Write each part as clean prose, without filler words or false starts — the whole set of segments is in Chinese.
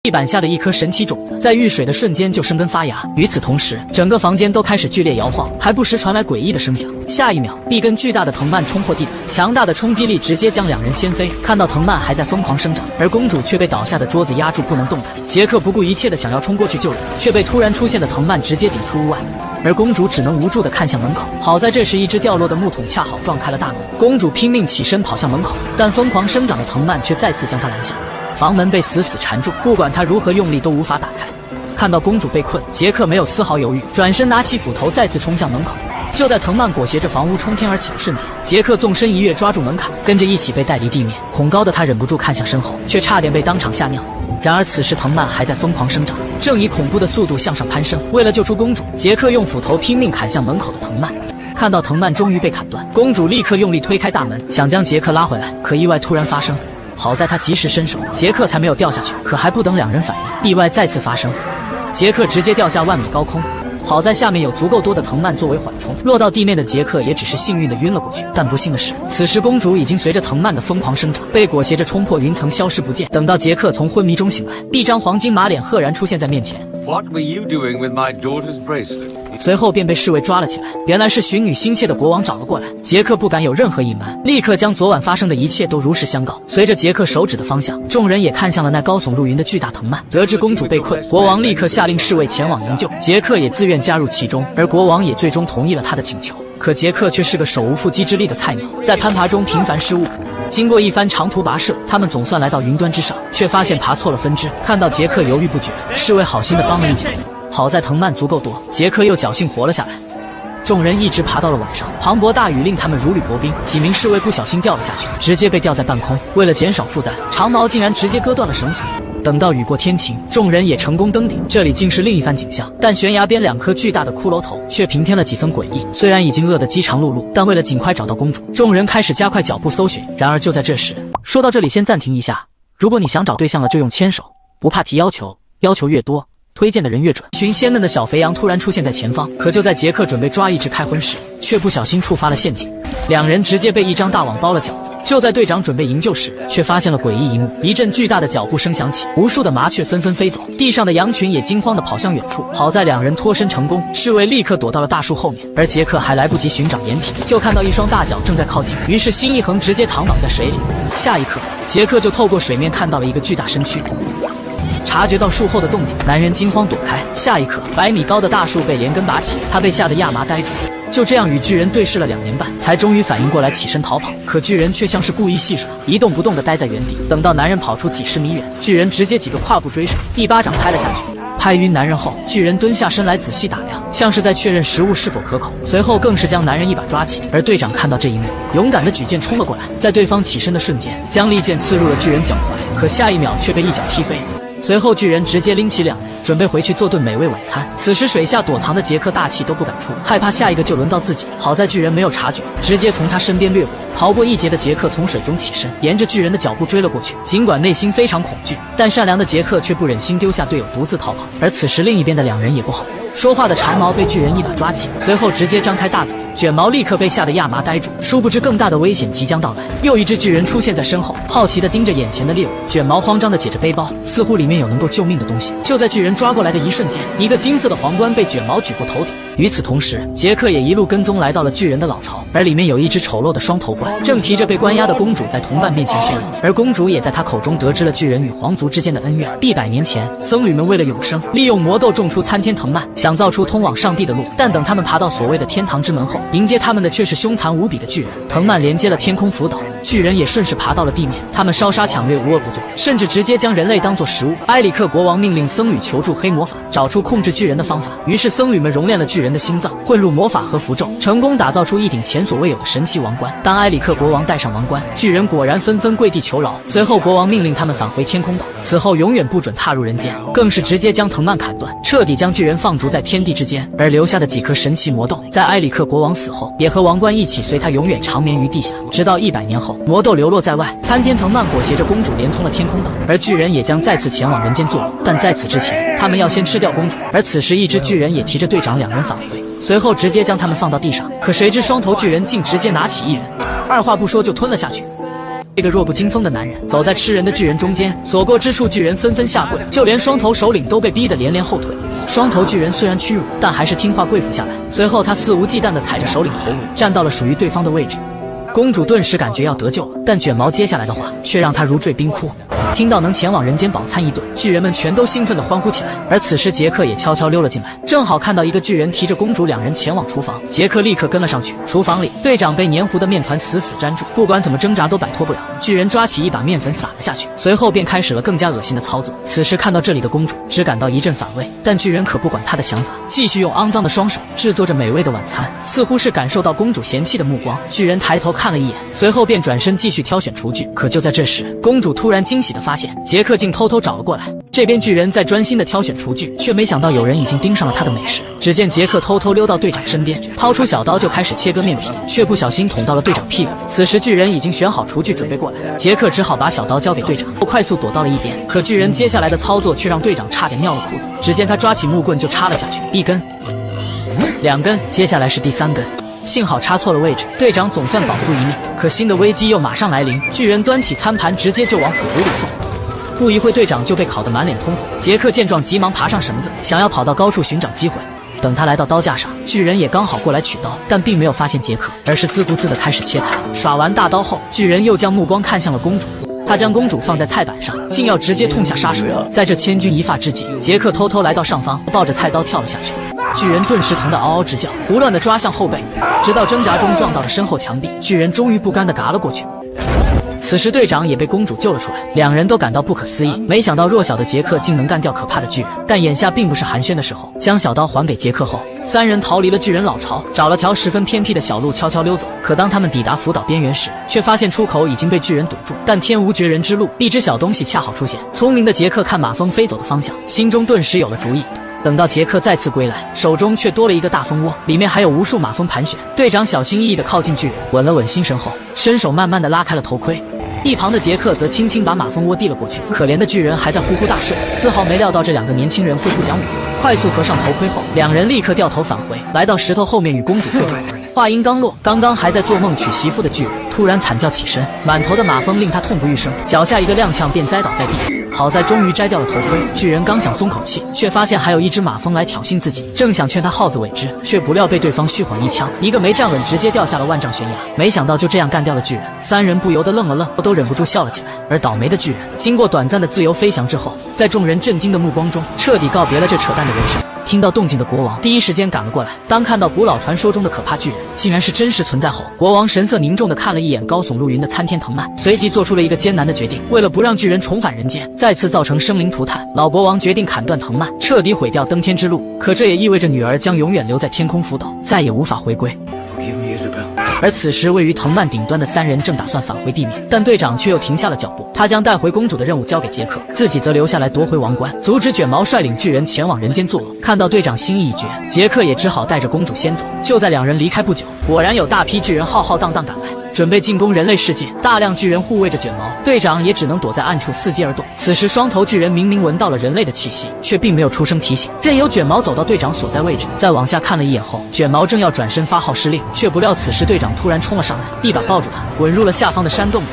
地板下的一颗神奇种子，在遇水的瞬间就生根发芽。与此同时，整个房间都开始剧烈摇晃，还不时传来诡异的声响。下一秒，一根巨大的藤蔓冲破地板，强大的冲击力直接将两人掀飞。看到藤蔓还在疯狂生长，而公主却被倒下的桌子压住不能动弹。杰克不顾一切的想要冲过去救人，却被突然出现的藤蔓直接顶出屋外。而公主只能无助地看向门口，好在这时一只掉落的木桶恰好撞开了大门。公主拼命起身跑向门口，但疯狂生长的藤蔓却再次将她拦下。房门被死死缠住，不管她如何用力都无法打开。看到公主被困，杰克没有丝毫犹豫，转身拿起斧头再次冲向门口。就在藤蔓裹挟着房屋冲天而起的瞬间，杰克纵身一跃抓住门槛，跟着一起被带离地面。恐高的他忍不住看向身后，却差点被当场吓尿。然而此时藤蔓还在疯狂生长，正以恐怖的速度向上攀升。为了救出公主，杰克用斧头拼命砍向门口的藤蔓。看到藤蔓终于被砍断，公主立刻用力推开大门，想将杰克拉回来，可意外突然发生。好在他及时伸手，杰克才没有掉下去。可还不等两人反应，意外再次发生，杰克直接掉下万米高空。好在下面有足够多的藤蔓作为缓冲，落到地面的杰克也只是幸运的晕了过去。但不幸的是，此时公主已经随着藤蔓的疯狂生长，被裹挟着冲破云层消失不见。等到杰克从昏迷中醒来，一张黄金马脸赫然出现在面前。What were you doing with my daughter's bracelet? 随后便被侍卫抓了起来。原来是寻女心切的国王找了过来，杰克不敢有任何隐瞒，立刻将昨晚发生的一切都如实相告。随着杰克手指的方向，众人也看向了那高耸入云的巨大藤蔓。得知公主被困，国王立刻下令侍卫前往营救，杰克也自愿加入其中，而国王也最终同意了他的请求。可杰克却是个手无缚鸡之力的菜鸟，在攀爬中频繁失误。经过一番长途跋涉，他们总算来到云端之上，却发现爬错了分支。看到杰克犹豫不决，侍卫好心的帮了一脚。好在藤蔓足够多，杰克又侥幸活了下来。众人一直爬到了晚上，磅礴大雨令他们如履薄冰，几名侍卫不小心掉了下去，直接被吊在半空。为了减少负担，长矛竟然直接割断了绳索。等到雨过天晴，众人也成功登顶，这里竟是另一番景象。但悬崖边两颗巨大的骷髅头却平添了几分诡异。虽然已经饿得饥肠辘辘，但为了尽快找到公主，众人开始加快脚步搜寻。然而就在这时，说到这里先暂停一下，如果你想找对象了就用牵手，不怕提要求，要求越多推荐的人越准。群鲜嫩的小肥羊突然出现在前方，可就在杰克准备抓一只开荤时，却不小心触发了陷阱，两人直接被一张大网包了饺子。就在队长准备营救时，却发现了诡异一幕，一阵巨大的脚步声响起，无数的麻雀纷纷飞走，地上的羊群也惊慌地跑向远处。好在两人脱身成功，侍卫立刻躲到了大树后面，而杰克还来不及寻找掩体，就看到一双大脚正在靠近，于是心一横，直接躺倒在水里。下一刻，杰克就透过水面看到了一个巨大身躯。察觉到树后的动静，男人惊慌躲开。下一刻，100米高的大树被连根拔起，他被吓得亚麻呆住。就这样与巨人对视了2年半，才终于反应过来起身逃跑。可巨人却像是故意戏耍，一动不动地待在原地。等到男人跑出几十米远，巨人直接几个跨步追上，一巴掌拍了下去。拍晕男人后，巨人蹲下身来仔细打量，像是在确认食物是否可口。随后更是将男人一把抓起。而队长看到这一幕，勇敢地举剑冲了过来，在对方起身的瞬间，将利剑刺入了巨人脚踝，可下一秒却被一脚踢飞。随后巨人直接拎起2人，准备回去做顿美味晚餐。此时水下躲藏的杰克大气都不敢出，害怕下一个就轮到自己。好在巨人没有察觉，直接从他身边掠过。逃过一劫的杰克从水中起身，沿着巨人的脚步追了过去。尽管内心非常恐惧，但善良的杰克却不忍心丢下队友独自逃跑。而此时另一边的2人也不好，说话的长毛被巨人一把抓起，随后直接张开大嘴，卷毛立刻被吓得亚麻呆住。殊不知更大的危险即将到来，又一只巨人出现在身后，好奇地盯着眼前的猎物。卷毛慌张地解着背包，似乎里面有能够救命的东西。就在巨人抓过来的一瞬间，一个金色的皇冠被卷毛举过头顶。与此同时，杰克也一路跟踪来到了巨人的老巢，而里面有一只丑陋的双头怪，正提着被关押的公主在同伴面前炫耀。而公主也在他口中得知了巨人与皇族之间的恩怨。100年前，僧侣们为了永生，利用魔豆种出参天藤蔓，想造出通往上帝的路。但等他们爬到所谓的天堂之门后，迎接他们的却是凶残无比的巨人。藤蔓连接了天空浮岛，巨人也顺势爬到了地面。他们烧杀抢掠无恶不作，甚至直接将人类当作食物。埃里克国王命令僧侣求助黑魔法，找出控制巨人的方法。于是僧侣们熔炼了巨人的心脏，混入魔法和符咒，成功打造出一顶前所未有的神奇王冠。当埃里克国王戴上王冠，巨人果然纷纷跪地求饶。随后国王命令他们返回天空岛，此后永远不准踏入人间，更是直接将藤蔓砍断，彻底将巨人放逐在天地之间。而留下的几颗神奇魔豆，在埃里克国王死后，也和王冠一起随他永远长眠于地下。直到100年后，魔豆流落在外，参天藤蔓裹挟着公主连通了天空岛，而巨人也将再次前往人间作恶。但在此之前，他们要先吃掉公主。而此时一只巨人也提着队长2人返回，随后直接将他们放到地上。可谁知双头巨人竟直接拿起1人，二话不说就吞了下去。这个弱不禁风的男人走在吃人的巨人中间，所过之处巨人纷纷下跪，就连双头首领都被逼得连连后退。双头巨人虽然屈辱，但还是听话跪服下来。随后他肆无忌惮地踩着首领头颅，站到了属于对方的位置。公主顿时感觉要得救了，但卷毛接下来的话却让她如坠冰窟。听到能前往人间饱餐一顿，巨人们全都兴奋地欢呼起来。而此时杰克也悄悄溜了进来，正好看到一个巨人提着公主两人前往厨房，杰克立刻跟了上去。厨房里，队长被黏糊的面团死死粘住，不管怎么挣扎都摆脱不了。巨人抓起一把面粉撒了下去，随后便开始了更加恶心的操作。此时看到这里的公主只感到一阵反胃，但巨人可不管她的想法，继续用肮脏的双手制作着美味的晚餐。似乎是感受到公主嫌弃的目光，巨人抬头看了一眼，随后便转身继续挑选厨具。可就在这时，公主突然惊喜地发现杰克竟偷偷找了过来。这边巨人在专心地挑选厨具，却没想到有人已经盯上了他的美食。只见杰克偷偷溜到队长身边，掏出小刀就开始切割面皮，却不小心捅到了队长屁股。此时巨人已经选好厨具准备过来，杰克只好把小刀交给队长，快速躲到了一边。可巨人接下来的操作却让队长差点尿了裤子。只见他抓起木棍就插了下去，一根、两根，接下来是第三根。幸好插错了位置，队长总算保住一命。可新的危机又马上来临，巨人端起餐盘直接就往火炉里送。不一会，队长就被烤得满脸通红。杰克见状，急忙爬上绳子，想要跑到高处寻找机会。等他来到刀架上，巨人也刚好过来取刀，但并没有发现杰克，而是自顾自地开始切菜。耍完大刀后，巨人又将目光看向了公主。他将公主放在菜板上，竟要直接痛下杀手。在这千钧一发之际，杰克偷偷来到上方，抱着菜刀跳了下去。巨人顿时疼得嗷嗷直叫，胡乱地抓向后背，直到挣扎中撞到了身后墙壁。巨人终于不甘地嘎了过去。此时队长也被公主救了出来，两人都感到不可思议，没想到弱小的杰克竟能干掉可怕的巨人。但眼下并不是寒暄的时候，将小刀还给杰克后，三人逃离了巨人老巢，找了条十分偏僻的小路悄悄溜走。可当他们抵达福岛边缘时，却发现出口已经被巨人堵住。但天无绝人之路，一只小东西恰好出现。聪明的杰克看马蜂飞走的方向，心中顿时有了主意。等到杰克再次归来，手中却多了一个大蜂窝，里面还有无数马蜂盘旋。队长小心翼翼地靠近巨人，稳了稳心神后，伸手慢慢地拉开了头盔。一旁的杰克则轻轻把马蜂窝递了过去。可怜的巨人还在呼呼大睡，丝毫没料到这两个年轻人会不讲武德。快速合上头盔后，两人立刻掉头返回，来到石头后面与公主对话。话音刚落，刚刚还在做梦娶媳妇的巨人突然惨叫起身，满头的马蜂令他痛不欲生，脚下一个踉跄便栽倒在地。好在终于摘掉了头盔，巨人刚想松口气，却发现还有一只马蜂来挑衅自己，正想劝他好自为之，却不料被对方虚晃一枪，一个没站稳直接掉下了万丈悬崖。没想到就这样干掉了巨人，三人不由得愣了愣，都忍不住笑了起来。而倒霉的巨人经过短暂的自由飞翔之后，在众人震惊的目光中彻底告别了这扯淡的人生。听到动静的国王第一时间赶了过来，当看到古老传说中的可怕巨人竟然是真实存在后，国王神色凝重地看了一眼高耸入云的参天藤蔓，随即做出了一个艰难的决定。为了不让巨人重返人间，再次造成生灵涂炭，老国王决定砍断藤蔓，彻底毁掉登天之路。可这也意味着女儿将永远留在天空福岛，再也无法回归。而此时位于藤蔓顶端的三人正打算返回地面，但队长却又停下了脚步。他将带回公主的任务交给杰克，自己则留下来夺回王冠，阻止卷毛率领巨人前往人间作恶。看到队长心意已决，杰克也只好带着公主先走。就在两人离开不久，果然有大批巨人浩浩荡荡赶来，准备进攻人类世界。大量巨人护卫着卷毛，队长也只能躲在暗处伺机而动。此时双头巨人明明闻到了人类的气息，却并没有出声提醒，任由卷毛走到队长所在位置。再往下看了一眼后，卷毛正要转身发号施令，却不料此时队长突然冲了上来，一把抱住他，滚入了下方的山洞里。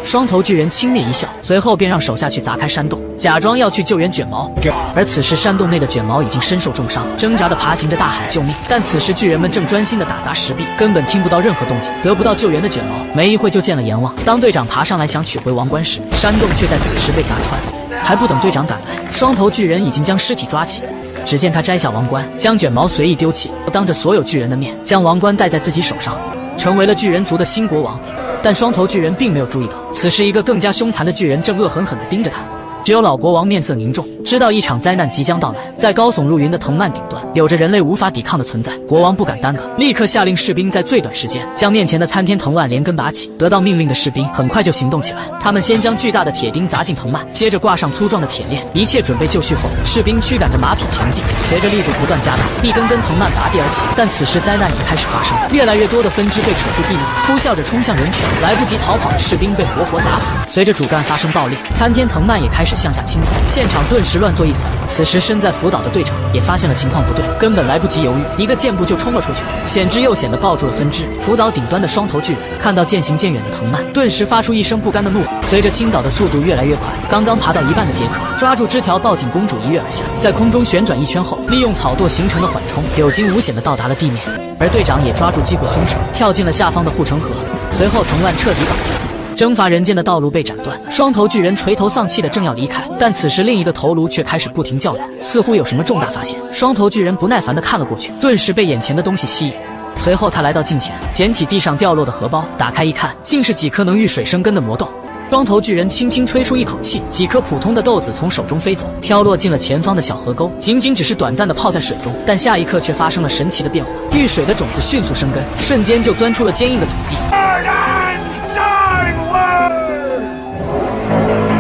双头巨人轻蔑一笑，随后便让手下去砸开山洞，假装要去救援卷毛。而此时山洞内的卷毛已经身受重伤，挣扎地爬行着大喊救命。但此时巨人们正专心地打砸石壁，根本听不到任何动静。得不到救援的卷毛没一会就见了阎王。当队长爬上来想取回王冠时，山洞却在此时被砸穿。还不等队长赶来，双头巨人已经将尸体抓起。只见他摘下王冠，将卷毛随意丢弃，当着所有巨人的面将王冠戴在自己手上，成为了巨人族的新国王。但双头巨人并没有注意到，此时一个更加凶残的巨人正恶狠狠地盯着他。只有老国王面色凝重，知道一场灾难即将到来。在高耸入云的藤蔓顶端，有着人类无法抵抗的存在。国王不敢耽搁，立刻下令士兵在最短时间将面前的参天藤蔓连根拔起。得到命令的士兵很快就行动起来，他们先将巨大的铁钉砸进藤蔓，接着挂上粗壮的铁链，一切准备就绪后，士兵驱赶着马匹前进。随着力度不断加大，一根根藤蔓拔地而起。但此时灾难已开始发生，越来越多的分支被扯出地面，呼啸着冲向人群。来不及逃跑的士兵被活活打死。随着主干发生爆裂，参天藤蔓也开始始向下倾倒，现场顿时乱作一团。此时身在福岛的队长也发现了情况不对，根本来不及犹豫，一个箭步就冲了出去，险之又险地抱住了分支。福岛顶端的双头巨人看到渐行渐远的藤蔓，顿时发出一声不甘的怒吼。随着倾倒的速度越来越快，刚刚爬到一半的杰克抓住枝条抱紧公主一跃而下，在空中旋转一圈后，利用草垛形成的缓冲，有惊无险地到达了地面。而队长也抓住机会松手，跳进了下方的护城河。随后藤蔓彻底倒下，征伐人间的道路被斩断。双头巨人垂头丧气的正要离开，但此时另一个头颅却开始不停叫嚷，似乎有什么重大发现。双头巨人不耐烦地看了过去，顿时被眼前的东西吸引。随后他来到镜前，捡起地上掉落的荷包，打开一看，竟是几颗能遇水生根的魔豆。双头巨人轻轻吹出一口气，几颗普通的豆子从手中飞走，飘落进了前方的小河沟。仅仅只是短暂的泡在水中，但下一刻却发生了神奇的变化，遇水的种子迅速生根，瞬间就钻出了坚硬的土地。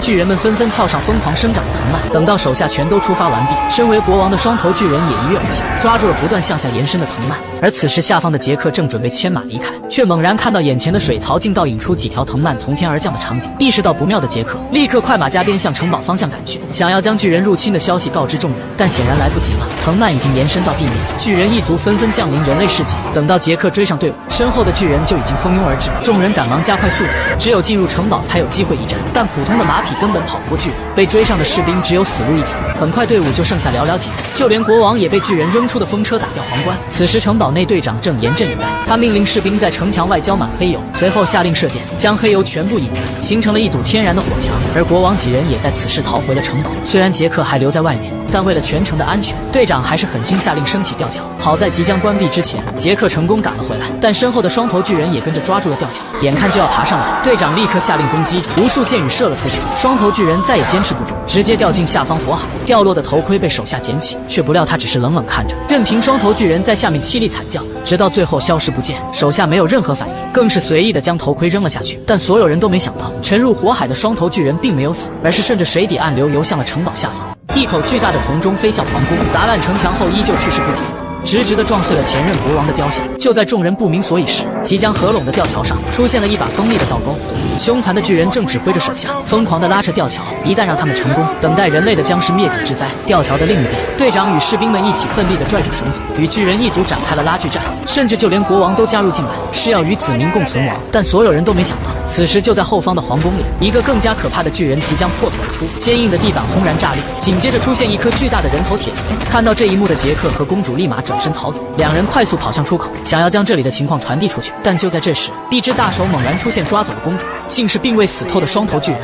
巨人们纷纷跳上疯狂生长的藤蔓，等到手下全都出发完毕，身为国王的双头巨人也一跃而下，抓住了不断向下延伸的藤蔓。而此时下方的杰克正准备牵马离开，却猛然看到眼前的水槽竟倒引出几条藤蔓从天而降的场景。意识到不妙的杰克立刻快马加鞭向城堡方向赶去，想要将巨人入侵的消息告知众人，但显然来不及了，藤蔓已经延伸到地面，巨人一族纷纷降临人类世界。等到杰克追上队伍，身后的巨人就已经蜂拥而至，众人赶忙加快速度，只有进入城堡才有机会一战。但普通的马匹根本跑不过巨人，被追上的士兵只有死路一条。很快队伍就剩下寥寥几人，就连国王也被巨人扔出的风车打掉皇冠。此时城堡内队长正严阵以待，他命令士兵在城墙外浇满黑油，随后下令射箭，将黑油全部引燃，形成了一堵天然的火墙。而国王几人也在此时逃回了城堡。虽然杰克还留在外面，但为了全城的安全，队长还是狠心下令升起吊桥。好在即将关闭之前，杰克成功赶了回来，但身后的双头巨人也跟着抓住了吊桥，眼看就要爬上来，队长立刻下令攻击，无数箭雨射了出去。双头巨人再也坚持不住，直接掉进下方火海。掉落的头盔被手下捡起，却不料他只是冷冷看着，任凭双头巨人在下面凄厉惨叫，直到最后消失不见。手下没有任何反应，更是随意的将头盔扔了下去。但所有人都没想到，沉入火海的双头巨人并没有死，而是顺着水底暗流游向了城堡下方。一口巨大的铜钟飞向皇宫，砸烂城墙后依旧去势不减，直直地撞碎了前任国王的雕像。就在众人不明所以时，即将合拢的吊桥上出现了一把锋利的倒钩，凶残的巨人正指挥着手下疯狂地拉扯吊桥，一旦让他们成功，等待人类的将是灭顶之灾。吊桥的另一边，队长与士兵们一起奋力地拽着绳子，与巨人一族展开了拉锯战，甚至就连国王都加入进来，是要与子民共存亡。但所有人都没想到，此时就在后方的皇宫里，一个更加可怕的巨人即将破土而出，坚硬的地板轰然炸裂，紧接着出现一颗巨大的人头铁锤。看到这一幕的杰克和公主立马转身逃走，两人快速跑向出口，想要将这里的情况传递出去。但就在这时，一只大手猛然出现，抓走了公主，竟是并未死透的双头巨人。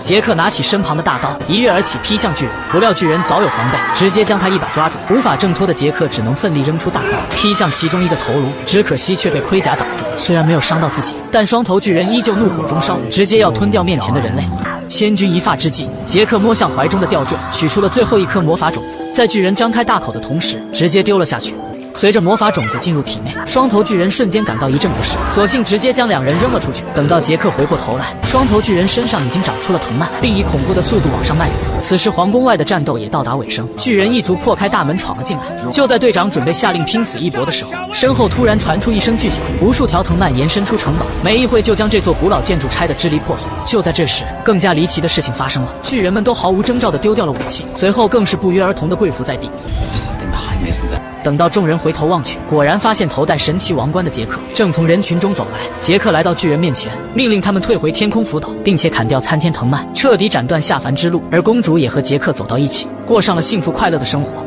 杰克拿起身旁的大刀，一跃而起劈向巨人，不料巨人早有防备，直接将他一把抓住。无法挣脱的杰克只能奋力扔出大刀，劈向其中一个头颅，只可惜却被盔甲挡住。虽然没有伤到自己，但双头巨人依旧怒火中烧，直接要吞掉面前的人类。千钧一发之际，杰克摸向怀中的吊坠，取出了最后一颗魔法种子，在巨人张开大口的同时，直接丢了下去。随着魔法种子进入体内，双头巨人瞬间感到一阵不适，索性直接将两人扔了出去。等到杰克回过头来，双头巨人身上已经长出了藤蔓，并以恐怖的速度往上蔓延。此时皇宫外的战斗也到达尾声，巨人一族破开大门闯了进来。就在队长准备下令拼死一搏的时候，身后突然传出一声巨响，无数条藤蔓延伸出城堡，没一会就将这座古老建筑拆得支离破碎。就在这时，更加离奇的事情发生了，巨人们都毫无征兆地丢掉了武器，随后更是不约而同地跪伏在地。等到众人回头望去，果然发现头戴神奇王冠的杰克正从人群中走来。杰克来到巨人面前，命令他们退回天空浮岛，并且砍掉参天藤蔓，彻底斩断下凡之路。而公主也和杰克走到一起，过上了幸福快乐的生活。